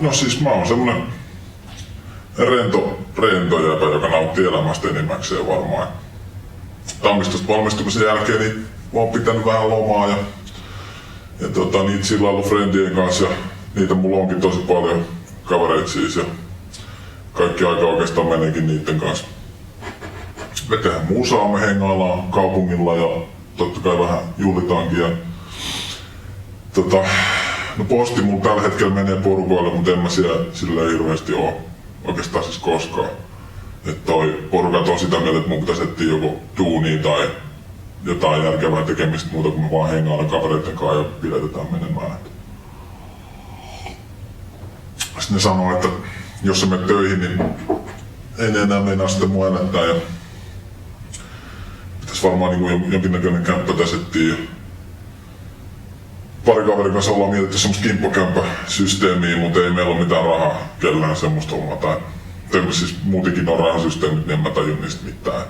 No siis mä oon semmonen rento jäpä, joka nauttii elämästä enimmäkseen varmaan. Tammistosta valmistumisen jälkeen niin mä oon pitänyt vähän lomaa ja niitä chillailu friendien kanssa ja niitä mulla onkin tosi paljon kavereita siis ja kaikki aika oikeastaan meneekin niiden kanssa. Me tehdään musaa, me hengaillaan kaupungilla ja totta kai vähän juhlitaankin. Ja, no posti mulla tällä hetkellä menee porukoille, mutta en mä siellä sillä hirveästi oo oikeastaan siis koskaan. Et porukat on sitä mieltä, että mun pitäisi etsiä joko duunia tai jotain järkevää tekemistä muuta, kun me vaan hengaillaan kavereiden kanssa ja pidetään menemään. Sitten ne sanoo, että jos sä menet töihin, niin ei enää meinaa sitä mua elättää. Ja pitäis varmaan niin jonkinnäköinen kämppä tässä etsiä. Pari kaverin kanssa ollaan mietitty semmoista kimppakämppäsysteemiä, mutta ei meillä ole mitään rahaa kellään semmoista hommata. Siis muutenkin on rahasysteemit, niin en mä tajun niistä mitään.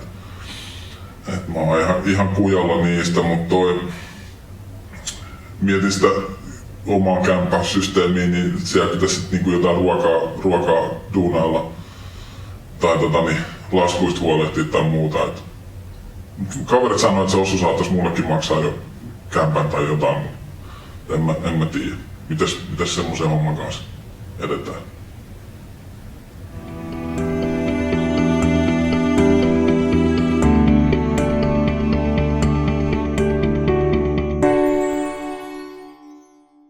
Et mä oon ihan kujalla niistä, mutta mietin sitä omaa kämppäsysteemiä, niin siellä pitäisi niinku jotain ruokaa duunailla tai laskuista huolehtia tai muuta. Kaverit sanoo, että se osu saattaisi mullekin maksaa jo kämpän tai jotain, mutta en mä tiedä. Mitäs semmoisen homman kanssa edetään?